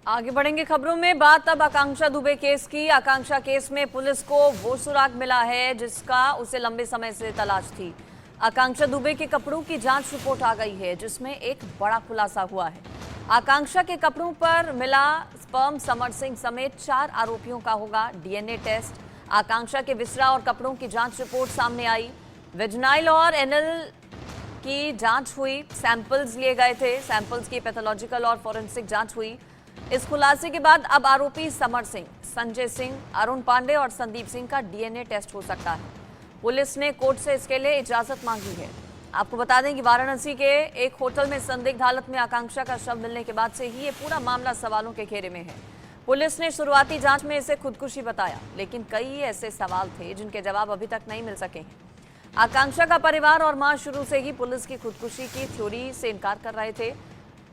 आगे बढ़ेंगे खबरों में। बात अब आकांक्षा दुबे केस की। आकांक्षा केस में पुलिस को वो सुराग मिला है जिसका उसे लंबे समय से तलाश थी। आकांक्षा दुबे के कपड़ों की जांच रिपोर्ट आ गई है जिसमें एक बड़ा खुलासा हुआ है। आकांक्षा के कपड़ों पर मिला स्पर्म समर सिंह समेत 4 आरोपियों का होगा डीएनए टेस्ट। आकांक्षा के विसरा और कपड़ों की जांच रिपोर्ट सामने आई। वेजिनाइल और एनल की जांच हुई, सैंपल्स लिए गए थे। सैंपल्स की पैथोलॉजिकल और फॉरेंसिक जांच हुई। इस खुलासे के बाद अब आरोपी समर सिंह, संजय सिंह, अरुण पांडे और संदीप सिंह का डीएनए टेस्ट हो सकता है। पुलिस ने कोर्ट से इसके लिए इजाजत मांगी है। आपको बता दें कि वाराणसी के एक होटल में संदिग्ध हालत में आकांक्षा का शव मिलने के बाद से ही ये पूरा मामला सवालों के घेरे में है। पुलिस ने शुरुआती जांच में इसे खुदकुशी बताया, लेकिन कई ऐसे सवाल थे जिनके जवाब अभी तक नहीं मिल सके हैं। आकांक्षा का परिवार और मां शुरू से ही पुलिस की खुदकुशी की थ्योरी से इनकार कर रहे थे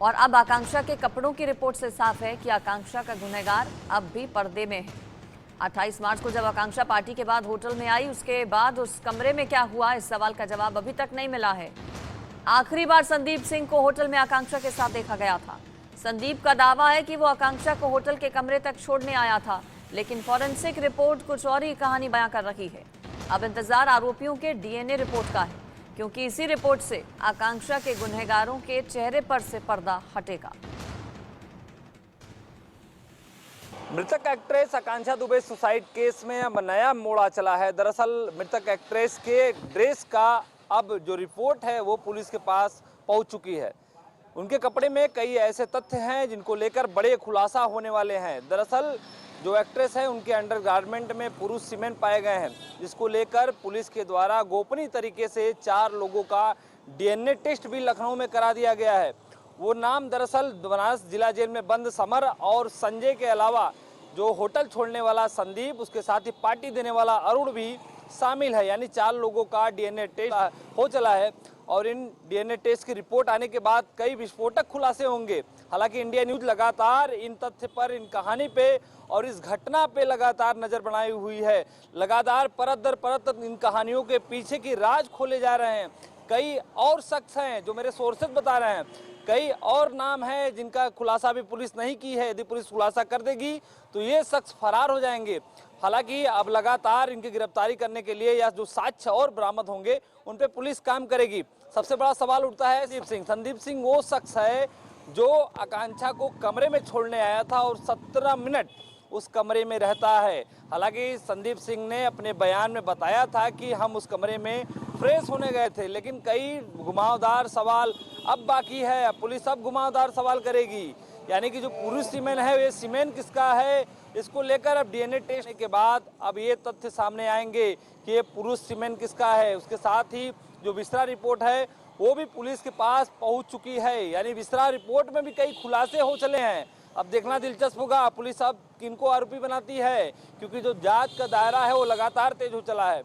और अब आकांक्षा के कपड़ों की रिपोर्ट से साफ है कि आकांक्षा का गुनहगार अब भी पर्दे में है। 28 मार्च को जब आकांक्षा पार्टी के बाद होटल में आई, उसके बाद उस कमरे में क्या हुआ, इस सवाल का जवाब अभी तक नहीं मिला है। आखिरी बार संदीप सिंह को होटल में आकांक्षा के साथ देखा गया था। संदीप का दावा है कि वो आकांक्षा को होटल के कमरे तक छोड़ने आया था, लेकिन फॉरेंसिक रिपोर्ट कुछ और ही कहानी बयां कर रही है। अब इंतजार आरोपियों के डीएनए रिपोर्ट का है, क्योंकि इसी रिपोर्ट से आकांक्षा के गुनहगारों के चेहरे पर से पर्दा हटेगा। मृतक एक्ट्रेस आकांक्षा दुबे सुसाइड केस में अब नया मोड़ चला है। दरअसल मृतक एक्ट्रेस के ड्रेस का अब जो रिपोर्ट है वो पुलिस के पास पहुंच चुकी है। उनके कपड़े में कई ऐसे तथ्य हैं जिनको लेकर बड़े खुलासा होने वाले हैं। दरअसल जो एक्ट्रेस है उनके अंडरगारमेंट में पुरुष सीमेंट पाए गए हैं, जिसको लेकर पुलिस के द्वारा गोपनीय तरीके से 4 लोगों का डीएनए टेस्ट भी लखनऊ में करा दिया गया है। वो नाम दरअसल बनारस जिला जेल में बंद समर और संजय के अलावा जो होटल छोड़ने वाला संदीप, उसके साथ ही पार्टी देने वाला अरुण भी शामिल है। यानी 4 लोगों का डीएनए टेस्ट हो चला है और इन डीएनए टेस्ट की रिपोर्ट आने के बाद कई विस्फोटक खुलासे होंगे। हालांकि इंडिया न्यूज लगातार इन तथ्य पर, इन कहानी पे और इस घटना पे लगातार नजर बनाई हुई है। लगातार परत दर परत इन कहानियों के पीछे की राज खोले जा रहे हैं। कई और शख्स हैं जो मेरे सोर्सेज बता रहे हैं, कई और नाम हैं जिनका खुलासा भी पुलिस नहीं की है। यदि पुलिस खुलासा कर देगी तो ये शख्स फरार हो जाएंगे। हालांकि अब लगातार इनकी गिरफ्तारी करने के लिए या जो साक्ष्य और बरामद होंगे उन पे पुलिस काम करेगी। सबसे बड़ा सवाल उठता है संदीप सिंह वो शख्स है जो आकांक्षा को कमरे में छोड़ने आया था और 17 मिनट उस कमरे में रहता है। हालांकि संदीप सिंह ने अपने बयान में बताया था कि हम उस कमरे में फ्रेश होने गए थे, लेकिन कई घुमावदार सवाल अब बाकी है। पुलिस अब घुमावदार सवाल करेगी, यानी कि जो पुरुष सीमेंट है ये सीमेंट किसका है, इसको लेकर अब डीएनए टेस्ट के बाद अब ये तथ्य सामने आएंगे कि ये पुरुष सीमेंट किसका है। उसके साथ ही जो विसरा रिपोर्ट है वो भी पुलिस के पास पहुंच चुकी है। यानी विसरा रिपोर्ट में भी कई खुलासे हो चले हैं। अब देखना दिलचस्प होगा पुलिस अब किनको आरोपी बनाती है, क्योंकि जो जांच का दायरा है वो लगातार तेज हो चला है।